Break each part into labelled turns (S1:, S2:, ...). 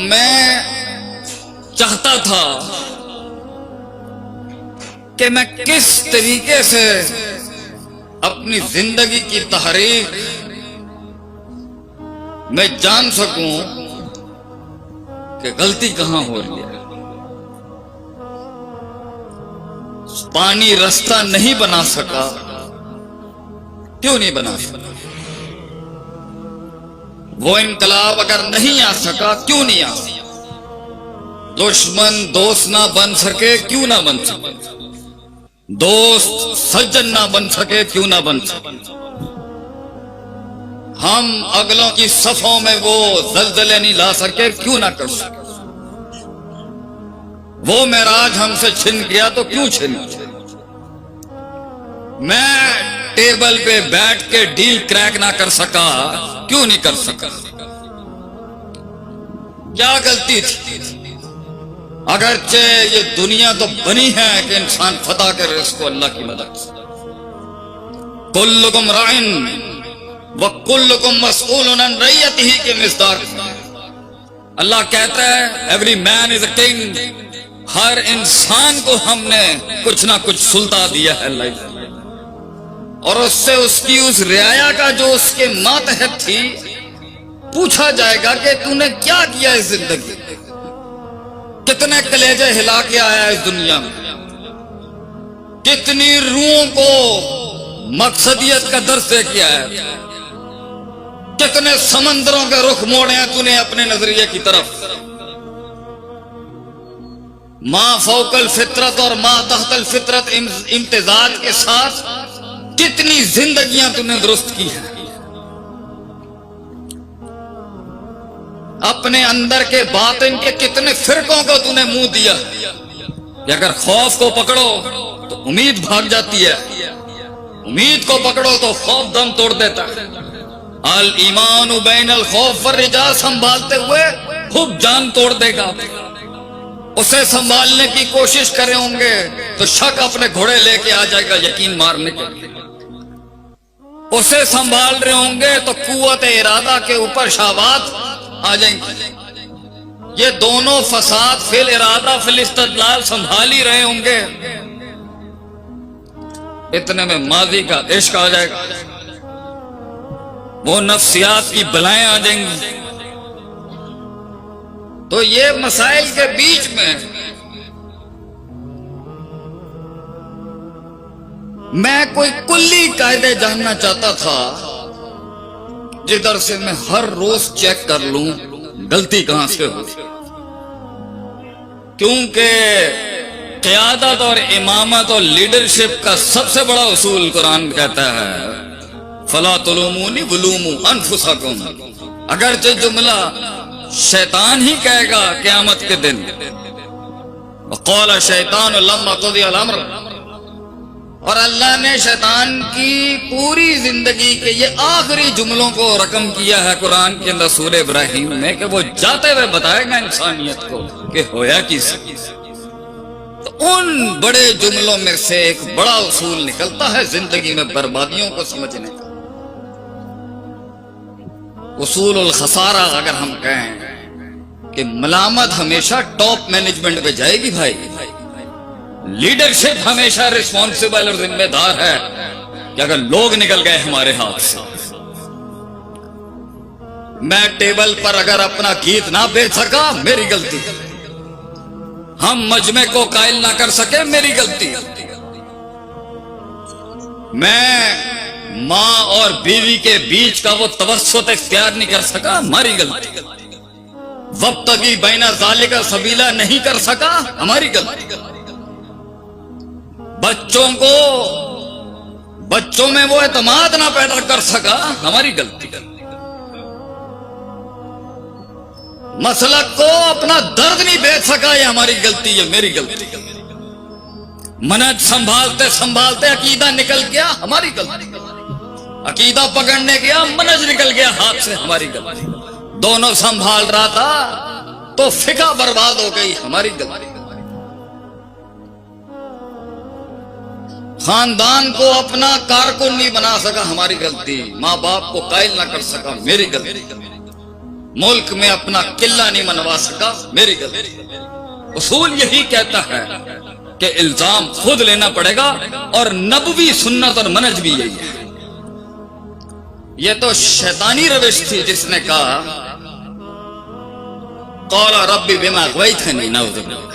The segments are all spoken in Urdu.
S1: میں چاہتا تھا کہ میں کس طریقے سے اپنی زندگی کی تحریک میں جان سکوں کہ غلطی کہاں ہو رہی ہے. پانی رستہ نہیں بنا سکا. کیوں نہیں بنا سکا؟ وہ انقلاب اگر نہیں آ سکا کیوں نہیں آ سکا؟ دشمن دوست نہ بن سکے کیوں نہ بن سکے؟ دوست سجن نہ بن سکے کیوں نہ بن سکے؟ ہم اگلوں کی صفوں میں وہ زلزلے نہیں لا سکے کیوں نہ کر سکے؟ وہ معراج ہم سے چھن گیا تو کیوں چھن گیا؟ میں ٹیبل پہ بیٹھ کے ڈیل کریک نہ کر سکا کیوں نہیں کر سکا؟ کیا غلطی تھی؟ اگرچہ یہ دنیا تو بنی ہے کہ انسان فتح کرے اس کو اللہ کی مدد سے. کلکم راعٍ وکلکم مسئول عن رعیتہ کے مصداق. اللہ کہتا ہے every man is a king. ہر انسان کو ہم نے کچھ نہ کچھ سلطہ دیا ہے لائف میں، اور اس سے اس کی اس رعایا کا جو اس کے ماتحت تھی پوچھا جائے گا کہ تو نے کیا کیا اس زندگی میں، کتنے کلیجے ہلا کے آیا اس دنیا میں، کتنی روحوں کو مقصدیت کا درس دے کے آیا، کتنے سمندروں کے رخ موڑے ہیں تو نے اپنے نظریے کی طرف. ما فوق الفطرت اور ما تحت الفطرت امتزاج کے ساتھ کتنی زندگیاں تو نے درست کی ہیں. اپنے اندر کے باطن کے کتنے فرقوں کو تو نے منہ دیا کہ اگر خوف کو پکڑو تو امید بھاگ جاتی ہے، امید کو پکڑو تو خوف دم توڑ دیتا ہے. الایمان بین الخوف والرجاء سنبھالتے ہوئے خوب جان توڑ دے گا. اسے سنبھالنے کی کوشش کرے ہوں گے تو شک اپنے گھوڑے لے کے آ جائے گا یقین مارنے کے لیے. اسے سنبھال رہے ہوں گے تو قوت ارادہ کے اوپر شہوات آ جائیں گے. یہ دونوں فساد فی الارادہ فی الاستدلال سنبھال ہی رہے ہوں گے، اتنے میں ماضی کا عشق آ جائے گا، وہ نفسیات کی بلائیں آ جائیں گی. تو یہ مسائل کے بیچ میں میں کوئی کلی قاعدے جاننا چاہتا تھا جدھر سے میں ہر روز چیک کر لوں غلطی کہاں سے ہوتی. کیونکہ قیادت اور امامت اور لیڈرشپ کا سب سے بڑا اصول قرآن کہتا ہے فَلَا تُلُومُونِ وَلُومُوا أَنفُسَكُمْ. اگرچہ جملہ شیطان ہی کہے گا قیامت کے دن وَقَالَ الشَّيْطَانُ لَمَّا قُضِيَ الْأَمْرُ، اور اللہ نے شیطان کی پوری زندگی کے یہ آخری جملوں کو رقم کیا ہے قرآن کے اندر سورہ ابراہیم میں کہ وہ جاتے ہوئے بتائے گا انسانیت کو کہ ہویا کس. تو ان بڑے جملوں میں سے ایک بڑا اصول نکلتا ہے زندگی میں بربادیوں کو سمجھنے کا. اصول الخسارہ اگر ہم کہیں کہ ملامت ہمیشہ ٹاپ مینجمنٹ پہ جائے گی بھائی، لیڈرشپ ہمیشہ ریسپانسبل اور ذمہ دار ہے کہ اگر لوگ نکل گئے ہمارے ہاتھ سے. میں ٹیبل پر اگر اپنا گیت نہ بیچ سکا میری غلطی، ہم مجمع کو قائل نہ کر سکے میری غلطی، میں ماں اور بیوی کے بیچ کا وہ توسط اختیار نہیں کر سکا ہماری غلطی، وابتغی بین ذالک سبیلا نہیں کر سکا ہماری غلطی، بچوں میں وہ اعتماد نہ پیدا کر سکا ہماری غلطی، مسلک کو اپنا درد نہیں بیچ سکا یہ ہماری غلطی، یہ میری غلطی، منہج سنبھالتے سنبھالتے عقیدہ نکل گیا ہماری غلطی، عقیدہ پکڑنے گیا منہج نکل گیا ہاتھ سے ہماری غلطی، دونوں سنبھال رہا تھا تو فقہ برباد ہو گئی ہماری غلطی، خاندان کو اپنا کارکن نہیں بنا سکا ہماری غلطی، ماں باپ کو قائل نہ کر سکا میری غلطی، ملک میں اپنا قلعہ نہیں منوا سکا، میری غلطی۔ اصول یہی کہتا ہے کہ الزام خود لینا پڑے گا، اور نبوی سنت اور منہج بھی یہی ہے۔ یہ تو شیطانی روش تھی جس نے کہا قال ربی بما اغویتنی، نعوذ باللہ،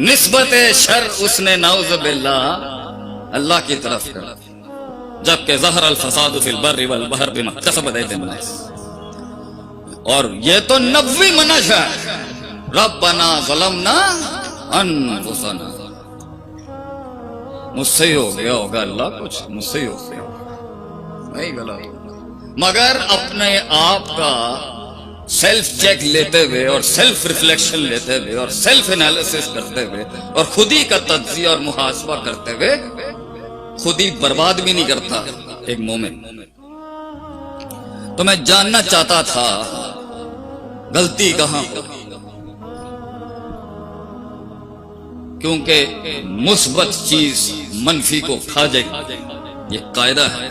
S1: نسبت شر اس نے نعوذ باللہ اللہ کی طرف کر، جبکہ ظہر الفساد فی البر والبحر بما کسبت ایدی الناس۔ اور یہ تو نبوی منہج ہے، ربنا ظلمنا انفسنا، مجھ سے ہی ہو گیا ہوگا اللہ، کچھ مجھ سے ہی ہو گیا ہوگا، نہیں غلط، مگر اپنے آپ کا سیلف چیک لیتے ہوئے اور سیلف ریفلیکشن لیتے ہوئے اور سیلف انالیسس کرتے ہوئے اور خود ہی کا تجزیہ اور محاسبہ کرتے ہوئے خود ہی برباد بھی نہیں کرتا ایک مومن۔ تو میں جاننا چاہتا تھا غلطی کہاں ہوگی، کیونکہ مثبت چیز منفی کو کھا جائے گی، یہ قاعدہ ہے،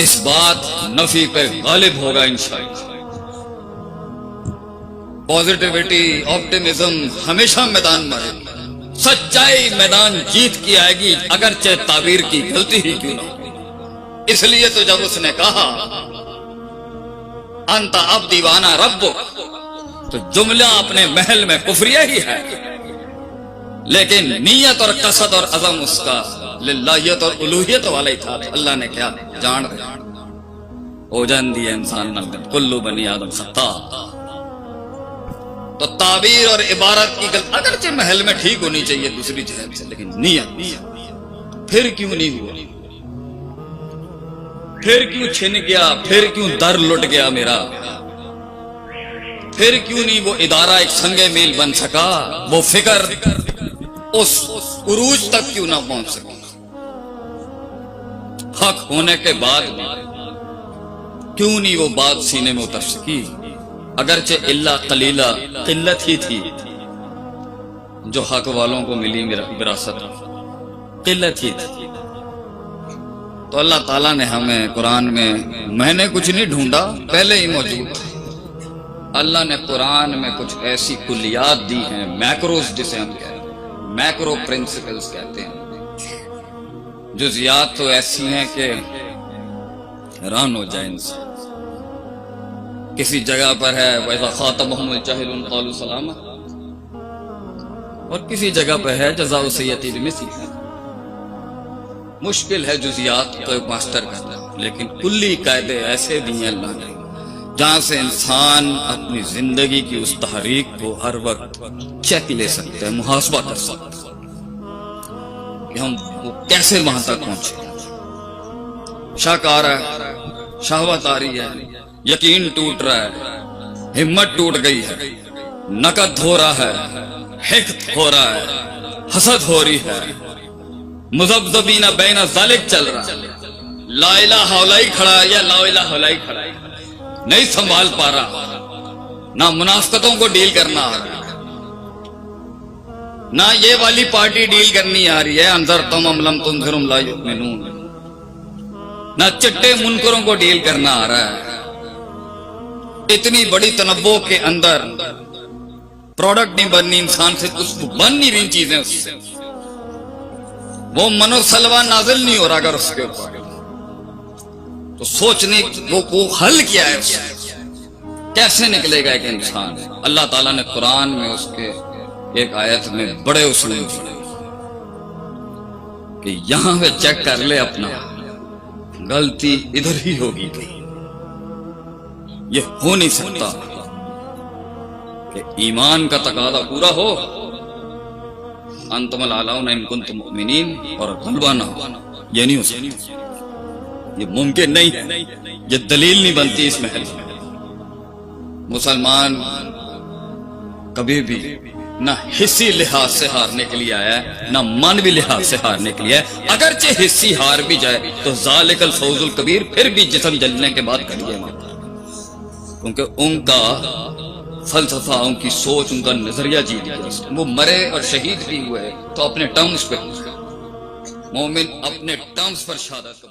S1: اس بات نفی پہ غالب ہوگا انشاءاللہ۔ پازیٹیوٹی، آپٹیمزم ہمیشہ میدان مارے گی، سچائی میدان جیت کی آئے گی، اگرچہ تعبیر کی غلطی ہی کیوں نہ ہو۔ اس لیے تو جب اس نے کہا انت عبدی وانا ربک، تو جملہ اپنے محل میں کفریہ ہی ہے، لیکن نیت اور قصد اور عزم اس کا للہیت اور الوہیت والا ہی تھا۔ اللہ نے کیا جان ہو جان دیا انسان نلگت کلو بنی آدم خطا۔ تو تعبیر اور عبارت کی غلط اگرچہ محل میں ٹھیک ہونی چاہیے دوسری جہت سے، لیکن نیت پھر کیوں نہیں ہوا، پھر کیوں چھن گیا، پھر کیوں در لٹ گیا میرا، پھر کیوں نہیں وہ ادارہ ایک سنگے میل بن سکا، وہ فکر اس عروج تک کیوں نہ پہنچ سکی، حق ہونے کے بعد کیوں نہیں وہ بات سینے میں اتر سکی، اگرچہ اللہ قلیلہ قلت ہی تھی جو حق والوں کو ملی وراثت، قلت ہی تھی۔ تو اللہ تعالیٰ نے ہمیں قرآن میں نے کچھ نہیں ڈھونڈا، پہلے ہی موجود تھا۔ اللہ نے قرآن میں کچھ ایسی کلیات دی ہیں، میکروز جسے ہم کہتے ہیں، میکرو پرنسپلز کہتے ہیں، جزیات تو ایسی ہیں کہ حیران ہو جائے انسان۔ کسی جگہ پر ہے وَإِذَا خَاطَبَهُمُ الْجَاهِلُونَ قَالُوا سَلَامًا، اور کسی جگہ پر ہے جزاء سیئۃ بمثلہا۔ مشکل ہے جزیات کو ماسٹر کرنا، لیکن کلی قاعدے ایسے دیے اللہ نے جہاں سے انسان اپنی زندگی کی اس تحریک کو ہر وقت چیک لے سکتے ہیں، محاسبہ کر سکتے ہیں کہ ہم وہ کیسے وہاں تک پہنچے۔ شک آ رہا ہے، شہوت آ رہی ہے، یقین ٹوٹ رہا ہے، ہمت ٹوٹ گئی ہے، نکد ہو رہا ہے، حقد ہو رہا ہے، حسد ہو رہی ہے، مذبذبین بین ذالک چل رہا ہے، لا الہ الا ہی کھڑا ہے یا لا الہ الا ہی کھڑا ہے، نہیں سنبھال پا رہا، نہ منافقتوں کو ڈیل کرنا آ رہا ہے، نہ یہ والی پارٹی ڈیل کرنی آ رہی ہے انذرتم ام لم تنذرہم لا یؤمنون، نہ چٹے منکروں کو ڈیل کرنا آ رہا ہے۔ اتنی بڑی تنوع کے اندر پروڈکٹ نہیں بننی انسان سے، کچھ بن نہیں رہی چیزیں اس سے، وہ منو سلوہ نازل نہیں ہو رہا اگر اس کے اوپر، تو سوچنے وہ حل کیا ہے، اس کیسے نکلے گا ایک انسان۔ اللہ تعالیٰ نے قرآن میں اس کے ایک آیت میں بڑے اصول دیے کہ یہاں پہ چیک کر لے اپنا، غلطی ادھر ہی ہوگی، یہ ہو نہیں سکتا کہ ایمان کا تقاضا پورا ہو، انتم الاعلون ان کنتم مؤمنین، اور غلبہ نہ ہو، یہ نہیں ہو سکتا، یہ ممکن نہیں ہے، یہ دلیل نہیں بنتی اس محل میں۔ مسلمان کبھی بھی نہ حصی لحاظ سے ہارنے کے لیے آیا ہے، نہ مانوی لحاظ سے ہارنے کے لیے ہے، اگرچہ حصی ہار بھی جائے تو ذالک الفوز الکبیر، پھر بھی جسم جلنے کے بعد کریے مات، کیونکہ ان کا فلسفہ، ان کی سوچ، ان کا نظریہ جیت گیا، وہ مرے اور شہید بھی ہوئے تو اپنے ٹرمز پہ، مومن اپنے ٹرمز پر شہادت